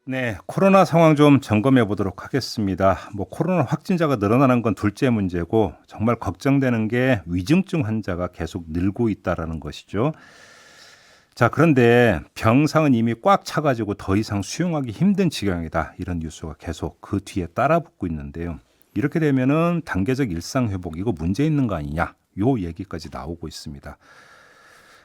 네, 코로나 상황 좀 점검해 보도록 하겠습니다. 코로나 확진자가 늘어나는 건 둘째 문제고 정말 걱정되는 게 위중증 환자가 계속 늘고 있다라는 것이죠. 자, 그런데 병상은 이미 꽉 차가지고 더 이상 수용하기 힘든 지경이다. 이런 뉴스가 계속 그 뒤에 따라붙고 있는데요. 이렇게 되면은 단계적 일상 회복 이거 문제 있는 거 아니냐? 요 얘기까지 나오고 있습니다.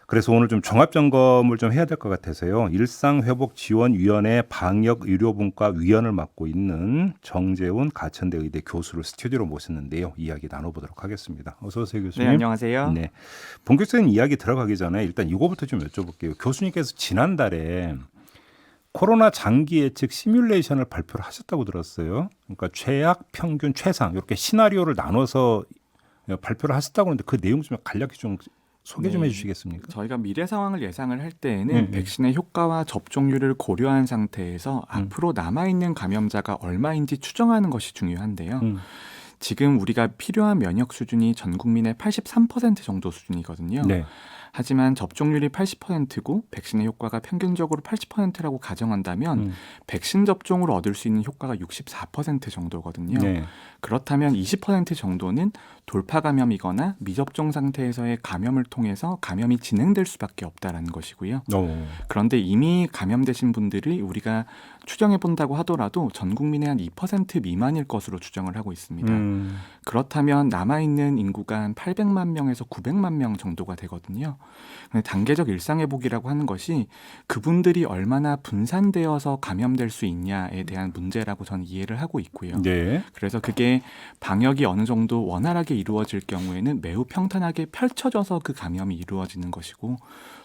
그래서 오늘 좀 종합 점검을 좀 해야 될 것 같아서요. 일상회복지원위원회 방역의료분과 위원을 맡고 있는 정재훈 가천대 의대 교수를 스튜디오로 모셨는데요. 이야기 나눠보도록 하겠습니다. 어서 오세요, 교수님. 네, 안녕하세요. 네, 본격적인 이야기 들어가기 전에 일단 이거부터 좀 여쭤볼게요. 교수님께서 지난달에 코로나 장기 예측 시뮬레이션을 발표를 하셨다고 들었어요. 그러니까 최악, 평균, 최상 이렇게 시나리오를 나눠서 발표를 하셨다고 하는데 그 내용 좀 간략히 좀 소개 좀 해주시겠습니까? 저희가 미래 상황을 예상을 할 때에는 백신의 효과와 접종률을 고려한 상태에서 앞으로 남아있는 감염자가 얼마인지 추정하는 것이 중요한데요. 지금 우리가 필요한 면역 수준이 전 국민의 83% 정도 수준이거든요. 네. 하지만 접종률이 80%고 백신의 효과가 평균적으로 80%라고 가정한다면 백신 접종으로 얻을 수 있는 효과가 64% 정도거든요. 네. 그렇다면 20% 정도는 돌파 감염이거나 미접종 상태에서의 감염을 통해서 감염이 진행될 수밖에 없다라는 것이고요. 그런데 이미 감염되신 분들이 우리가 추정해 본다고 하더라도 전 국민의 한 2% 미만일 것으로 추정을 하고 있습니다. 그렇다면 남아있는 인구가 한 800만 명에서 900만 명 정도가 되거든요. 단계적 일상회복이라고 하는 것이 그분들이 얼마나 분산되어서 감염될 수 있냐에 대한 문제라고 저는 이해를 하고 있고요. 네. 그래서 그게 방역이 어느 정도 원활하게 이루어질 경우에는 매우 평탄하게 펼쳐져서 그 감염이 이루어지는 것이고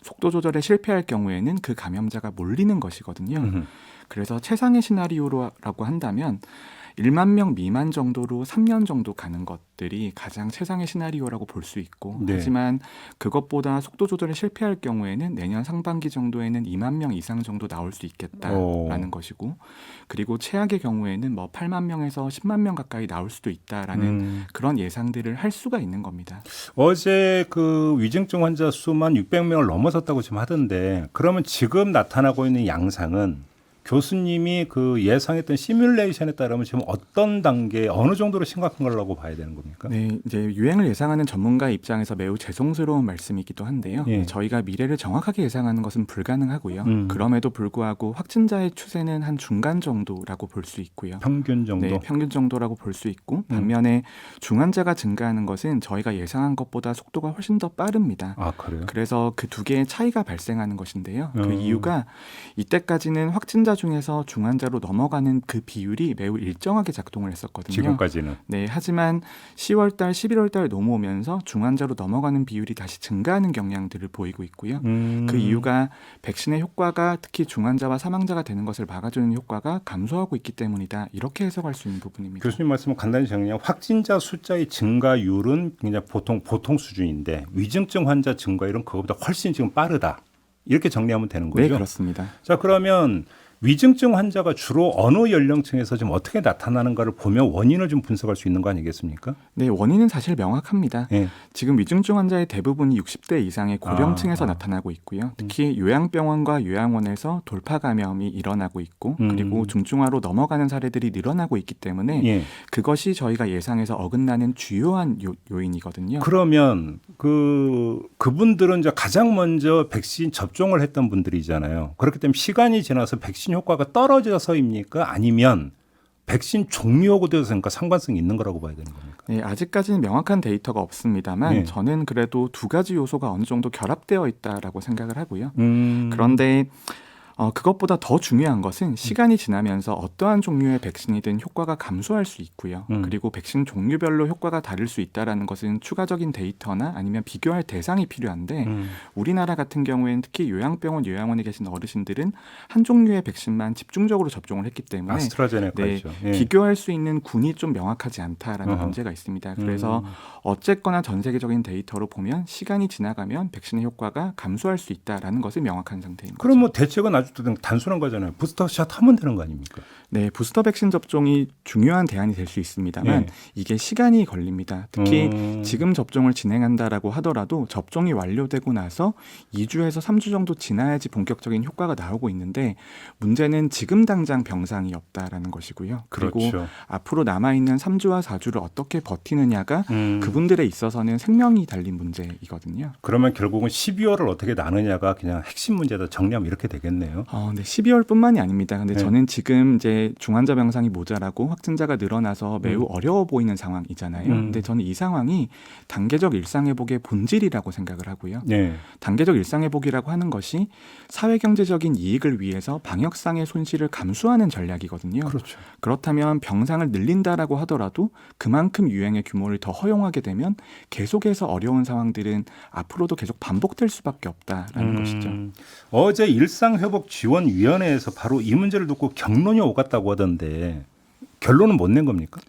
속도 조절에 실패할 경우에는 그 감염자가 몰리는 것이거든요. 그래서 최상의 시나리오라고 한다면 1만 명 미만 정도로 3년 정도 가는 것들이 가장 최상의 시나리오라고 볼 수 있고 네. 하지만 그것보다 속도 조절에 실패할 경우에는 내년 상반기 정도에는 2만 명 이상 정도 나올 수 있겠다라는 것이고 그리고 최악의 경우에는 8만 명에서 10만 명 가까이 나올 수도 있다라는 그런 예상들을 할 수가 있는 겁니다. 어제 그 위중증 환자 수만 600명을 넘어섰다고 지금 하던데 그러면 지금 나타나고 있는 양상은 교수님이 그 예상했던 시뮬레이션에 따르면 지금 어떤 단계 어느 정도로 심각한 거라고 봐야 되는 겁니까? 네, 이제 유행을 예상하는 전문가 입장에서 매우 죄송스러운 말씀이기도 한데요. 예. 저희가 미래를 정확하게 예상하는 것은 불가능하고요. 그럼에도 불구하고 확진자의 추세는 한 중간 정도라고 볼 수 있고요. 평균 정도? 네, 평균 정도라고 볼 수 있고 반면에 중환자가 증가하는 것은 저희가 예상한 것보다 속도가 훨씬 더 빠릅니다. 아, 그래요? 그래서 그 두 개의 차이가 발생하는 것인데요. 그 이유가 이때까지는 확진자 중에서 중환자로 넘어가는 그 비율이 매우 일정하게 작동을 했었거든요. 지금까지는. 네, 하지만 10월달, 11월달 넘어오면서 중환자로 넘어가는 비율이 다시 증가하는 경향들을 보이고 있고요. 그 이유가 백신의 효과가 특히 중환자와 사망자가 되는 것을 막아주는 효과가 감소하고 있기 때문이다. 이렇게 해석할 수 있는 부분입니다. 교수님 말씀은 간단히 정리하면 확진자 숫자의 증가율은 그냥 보통 수준인데 위중증 환자 증가율은 그것보다 훨씬 지금 빠르다. 이렇게 정리하면 되는 거죠? 네, 그렇습니다. 자, 그러면 위중증 환자가 주로 어느 연령층에서 좀 어떻게 나타나는가를 보면 원인을 좀 분석할 수 있는 거 아니겠습니까? 네, 원인은 사실 명확합니다. 예. 지금 위중증 환자의 대부분이 60대 이상의 고령층에서 나타나고 있고요. 특히 요양병원과 요양원에서 돌파 감염이 일어나고 있고 그리고 중증화로 넘어가는 사례들이 늘어나고 있기 때문에 예. 그것이 저희가 예상에서 어긋나는 주요한 요인이거든요. 그러면 그분들은 이제 가장 먼저 백신 접종을 했던 분들이잖아요. 그렇기 때문에 시간이 지나서 백신 효과가 떨어져서입니까? 아니면 백신 종류하고 대해서 상관성이 있는 거라고 봐야 되는 겁니까? 네, 아직까지는 명확한 데이터가 없습니다만 네. 저는 그래도 두 가지 요소가 어느 정도 결합되어 있다라고 생각을 하고요. 음. 그런데 그것보다 더 중요한 것은 시간이 지나면서 어떠한 종류의 백신이든 효과가 감소할 수 있고요. 그리고 백신 종류별로 효과가 다를 수 있다는 것은 추가적인 데이터나 아니면 비교할 대상이 필요한데 우리나라 같은 경우에는 특히 요양병원, 요양원에 계신 어르신들은 한 종류의 백신만 집중적으로 접종을 했기 때문에 아스트라제네카죠. 예. 비교할 수 있는 군이 좀 명확하지 않다라는 문제가 있습니다. 그래서 어쨌거나 전 세계적인 데이터로 보면 시간이 지나가면 백신의 효과가 감소할 수 있다라는 것이 명확한 상태인 거죠. 그럼 대책은 아주 단순한 거잖아요. 부스터샷 하면 되는 거 아닙니까? 네, 부스터 백신 접종이 중요한 대안이 될 수 있습니다만 이게 시간이 걸립니다. 특히 지금 접종을 진행한다라고 하더라도 접종이 완료되고 나서 2주에서 3주 정도 지나야지 본격적인 효과가 나오고 있는데 문제는 지금 당장 병상이 없다라는 것이고요. 그리고 그렇죠. 앞으로 남아있는 3주와 4주를 어떻게 버티느냐가 그분들에 있어서는 생명이 달린 문제이거든요. 그러면 결국은 12월을 어떻게 나느냐가 그냥 핵심 문제다 정리하면 이렇게 되겠네요. 네, 12월뿐만이 아닙니다. 근데 네. 저는 지금 이제 중환자 병상이 모자라고 확진자가 늘어나서 매우 어려워 보이는 상황이잖아요. 근데 저는 이 상황이 단계적 일상회복의 본질이라고 생각을 하고요. 네. 단계적 일상회복이라고 하는 것이 사회경제적인 이익을 위해서 방역상의 손실을 감수하는 전략이거든요. 그렇죠. 그렇다면 병상을 늘린다라고 하더라도 그만큼 유행의 규모를 더 허용하게 되면 계속해서 어려운 상황들은 앞으로도 계속 반복될 수밖에 없다라는 것이죠. 어제 일상회복지원위원회에서 바로 이 문제를 놓고 경론이 오갔다고 하던데 결론은 못 낸 겁니까?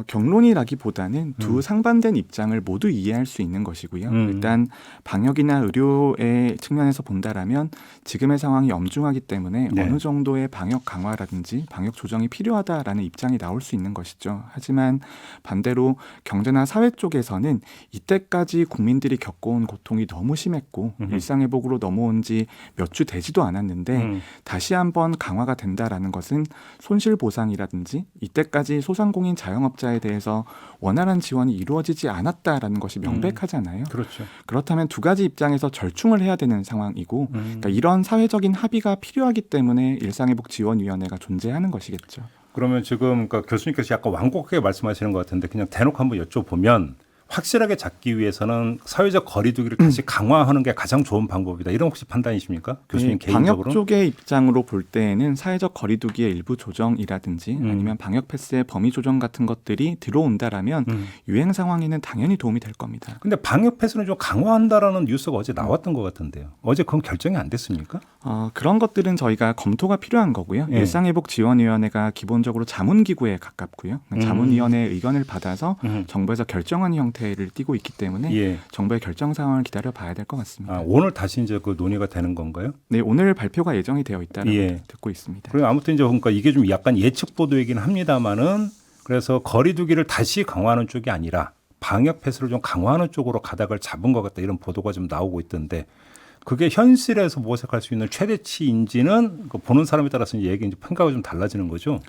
경론이라기보다는 두 상반된 입장을 모두 이해할 수 있는 것이고요. 일단 방역이나 의료의 측면에서 본다라면 지금의 상황이 엄중하기 때문에 어느 정도의 방역 강화라든지 방역 조정이 필요하다라는 입장이 나올 수 있는 것이죠. 하지만 반대로 경제나 사회 쪽에서는 이때까지 국민들이 겪어온 고통이 너무 심했고 일상회복으로 넘어온 지 몇 주 되지도 않았는데 다시 한번 강화가 된다라는 것은 손실보상이라든지 이때까지 소상공인 자영업자에 대해서 원활한 지원이 이루어지지 않았다라는 것이 명백하잖아요. 그렇죠. 그렇다면 두 가지 입장에서 절충을 해야 되는 상황이고 그러니까 이런 사회적인 합의가 필요하기 때문에 일상회복지원위원회가 존재하는 것이겠죠. 그러면 지금 그러니까 교수님께서 약간 완곡하게 말씀하시는 것 같은데 그냥 대놓고 한번 여쭤보면 확실하게 잡기 위해서는 사회적 거리두기를 다시 강화하는 게 가장 좋은 방법이다. 이런 혹시 판단이십니까? 교수님 개인적으로? 방역 쪽의 입장으로 볼 때에는 사회적 거리두기의 일부 조정이라든지 아니면 방역 패스의 범위 조정 같은 것들이 들어온다라면 유행 상황에는 당연히 도움이 될 겁니다. 근데 방역 패스는 좀 강화한다라는 뉴스가 어제 나왔던 것 같은데요. 어제 그건 결정이 안 됐습니까? 그런 것들은 저희가 검토가 필요한 거고요. 일상회복지원위원회가 기본적으로 자문기구에 가깝고요. 자문위원회의 의견을 받아서 정부에서 결정하는 형태를 띠고 있기 때문에 정부의 결정 상황을 기다려 봐야 될 것 같습니다. 오늘 다시 이제 그 논의가 되는 건가요? 네, 오늘 발표가 예정이 되어 있다고 듣고 있습니다. 그리고 아무튼 이제 그러니까 이게 좀 약간 예측 보도이긴 합니다만은 그래서 거리두기를 다시 강화하는 쪽이 아니라 방역 패스를 좀 강화하는 쪽으로 가닥을 잡은 것 같다 이런 보도가 좀 나오고 있던데 그게 현실에서 모색할 수 있는 최대치인지는 보는 사람에 따라서 얘기 이제 평가가 좀 달라지는 거죠.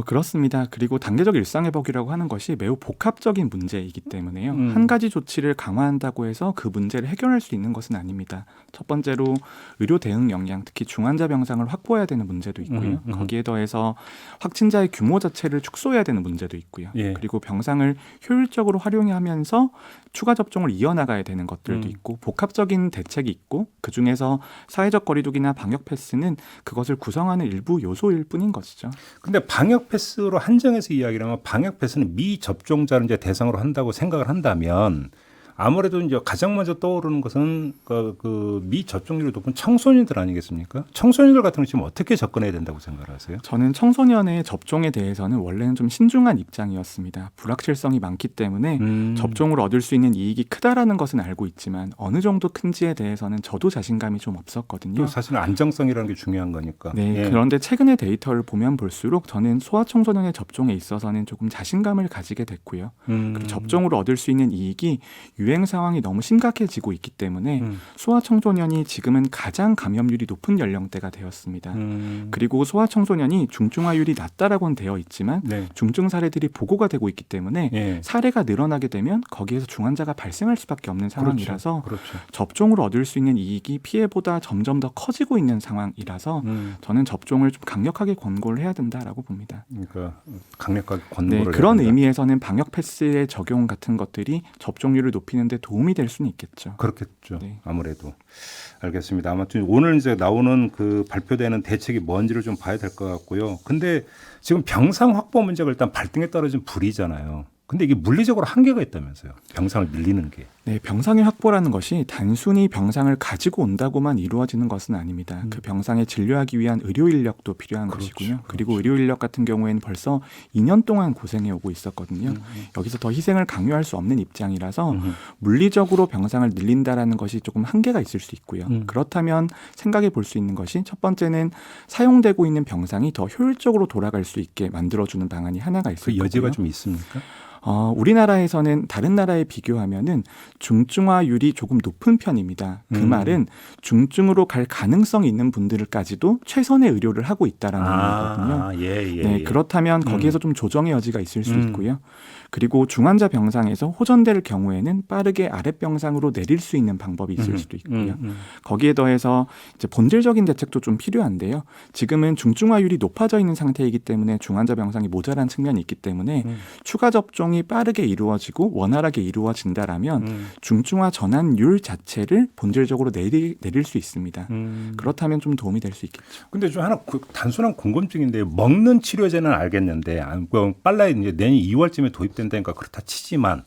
그렇습니다. 그리고 단계적 일상회복이라고 하는 것이 매우 복합적인 문제이기 때문에요. 한 가지 조치를 강화한다고 해서 그 문제를 해결할 수 있는 것은 아닙니다. 첫 번째로 의료 대응 역량, 특히 중환자 병상을 확보해야 되는 문제도 있고요. 거기에 더해서 확진자의 규모 자체를 축소해야 되는 문제도 있고요. 그리고 병상을 효율적으로 활용하면서 추가 접종을 이어나가야 되는 것들도 있고 복합적인 대책이 있고 그중에서 사회적 거리두기나 방역 패스는 그것을 구성하는 일부 요소일 뿐인 것이죠. 근데 방역 패스로 한정해서 이야기를 하면 방역 패스는 미접종자를 이제 대상으로 한다고 생각을 한다면 아무래도 이제 가장 먼저 떠오르는 것은 그 미접종률이 높은 청소년들 아니겠습니까? 청소년들 같은 경우 지금 어떻게 접근해야 된다고 생각을 하세요? 저는 청소년의 접종에 대해서는 원래는 좀 신중한 입장이었습니다. 불확실성이 많기 때문에 접종을 얻을 수 있는 이익이 크다라는 것은 알고 있지만 어느 정도 큰지에 대해서는 저도 자신감이 좀 없었거든요. 사실은 안정성이라는 게 중요한 거니까. 네, 그런데 최근의 데이터를 보면 볼수록 저는 소아청소년의 접종에 있어서는 조금 자신감을 가지게 됐고요. 그리고 접종으로 얻을 수 있는 이익이 유행 상황이 너무 심각해지고 있기 때문에 소아청소년이 지금은 가장 감염률이 높은 연령대가 되었습니다. 그리고 소아청소년이 중증화율이 낮다라고는 되어 있지만 중증 사례들이 보고가 되고 있기 때문에 사례가 늘어나게 되면 거기에서 중환자가 발생할 수밖에 없는 상황이라서 그렇죠. 접종으로 얻을 수 있는 이익이 피해보다 점점 더 커지고 있는 상황이라서 저는 접종을 좀 강력하게 권고를 해야 된다라고 봅니다. 그러니까 강력하게 권고를 해야 그런 된다. 의미에서는 방역 패스의 적용 같은 것들이 접종률을 높이는 데 도움이 될 수는 있겠죠. 그렇겠죠. 아무래도. 알겠습니다. 아무튼 오늘 이제 나오는 그 발표되는 대책이 뭔지를 좀 봐야 될 것 같고요. 근데 지금 병상 확보 문제가 일단 발등에 떨어진 불이잖아요. 근데 이게 물리적으로 한계가 있다면서요. 병상을 늘리는 게. 네, 병상의 확보라는 것이 단순히 병상을 가지고 온다고만 이루어지는 것은 아닙니다. 그 병상에 진료하기 위한 의료 인력도 필요한 것이고요. 그리고 의료 인력 같은 경우에는 벌써 2년 동안 고생해 오고 있었거든요. 여기서 더 희생을 강요할 수 없는 입장이라서 물리적으로 병상을 늘린다라는 것이 조금 한계가 있을 수 있고요. 그렇다면 생각해 볼 수 있는 것이 첫 번째는 사용되고 있는 병상이 더 효율적으로 돌아갈 수 있게 만들어주는 방안이 하나가 있을 거고요. 그 여지가 좀 있습니까? 우리나라에서는 다른 나라에 비교하면은 중증화율이 조금 높은 편입니다. 그 말은 중증으로 갈 가능성이 있는 분들까지도 최선의 의료를 하고 있다라는 의미거든요. 네, 그렇다면 거기에서 좀 조정의 여지가 있을 수 있고요. 그리고 중환자 병상에서 호전될 경우에는 빠르게 아랫병상으로 내릴 수 있는 방법이 있을 수도 있고요. 거기에 더해서 이제 본질적인 대책도 좀 필요한데요. 지금은 중증화율이 높아져 있는 상태이기 때문에 중환자 병상이 모자란 측면이 있기 때문에 추가 접종이 빠르게 이루어지고 원활하게 이루어진다라면 중증화 전환율 자체를 본질적으로 내릴 수 있습니다. 그렇다면 좀 도움이 될 수 있겠죠. 근데 좀 하나 단순한 궁금증인데 먹는 치료제는 알겠는데 빨리 이제 내년 2월쯤에 도입된다니까 그렇다 치지만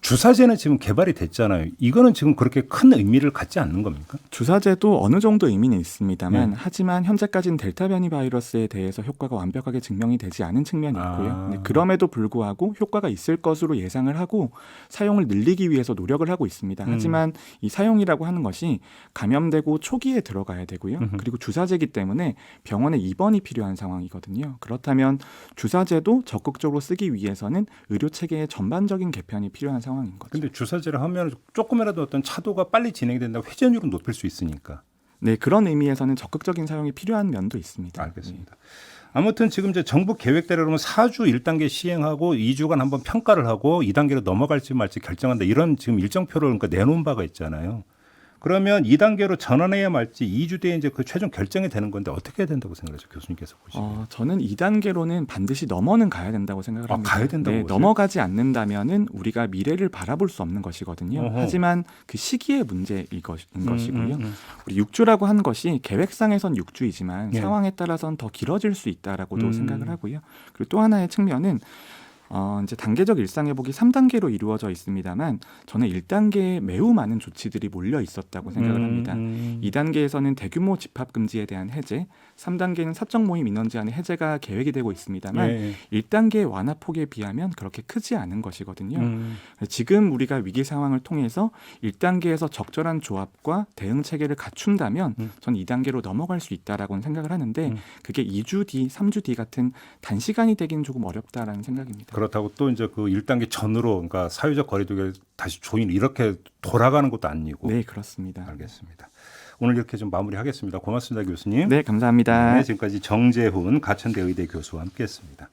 주사제는 지금 개발이 됐잖아요. 이거는 지금 그렇게 큰 의미를 갖지 않는 겁니까? 주사제도 어느 정도 의미는 있습니다만 하지만 현재까지는 델타 변이 바이러스에 대해서 효과가 완벽하게 증명이 되지 않은 측면이 있고요. 그럼에도 불구하고 효과가 있을 것으로 예상을 하고 사용을 늘리기 위해서 노력을 하고 있습니다. 하지만 이 사용이라고 하는 것이 감염되고 초기에 들어가야 되고요. 그리고 주사제이기 때문에 병원에 입원이 필요한 상황이거든요. 그렇다면 주사제도 적극적으로 쓰기 위해서는 의료체계의 전반적인 개편이 필요한 상황입니다. 근데 주사제를 하면 조금이라도 어떤 차도가 빨리 진행된다고 회전율은 높일 수 있으니까. 네, 그런 의미에서는 적극적인 사용이 필요한 면도 있습니다. 알겠습니다. 아무튼 지금 이제 정부 계획대로는 4주 1단계 시행하고 2주간 한번 평가를 하고 2단계로 넘어갈지 말지 결정한다. 이런 지금 일정표를 그러니까 내놓은 바가 있잖아요. 그러면 2단계로 전환해야 말지 2주 뒤에 이제 그 최종 결정이 되는 건데 어떻게 해야 된다고 생각하세요, 교수님께서 보시면? 저는 2단계로는 반드시 넘어는 가야 된다고 생각을 합니다. 가야 된다고. 네, 넘어가지 않는다면은 우리가 미래를 바라볼 수 없는 것이거든요. 하지만 그 시기의 문제인 것이고요. 우리 6주라고 하는 것이 계획상에선 6주이지만 상황에 따라서는 더 길어질 수 있다라고도 생각을 하고요. 그리고 또 하나의 측면은 이제 단계적 일상회복이 3단계로 이루어져 있습니다만 저는 1단계에 매우 많은 조치들이 몰려 있었다고 생각을 합니다. 2단계에서는 대규모 집합 금지에 대한 해제, 3단계는 사적 모임 인원 제한의 해제가 계획이 되고 있습니다만 1단계의 완화 폭에 비하면 그렇게 크지 않은 것이거든요. 지금 우리가 위기 상황을 통해서 1단계에서 적절한 조합과 대응 체계를 갖춘다면 전 2단계로 넘어갈 수 있다라고는 생각을 하는데 그게 2주 뒤, 3주 뒤 같은 단시간이 되기는 조금 어렵다라는 생각입니다. 그렇다고 또 이제 그 1단계 전으로 그러니까 사회적 거리두기 다시 조인 이렇게 돌아가는 것도 아니고. 네, 그렇습니다. 알겠습니다. 오늘 이렇게 좀 마무리하겠습니다. 고맙습니다, 교수님. 네, 감사합니다. 네, 지금까지 정재훈 가천대 의대 교수와 함께했습니다.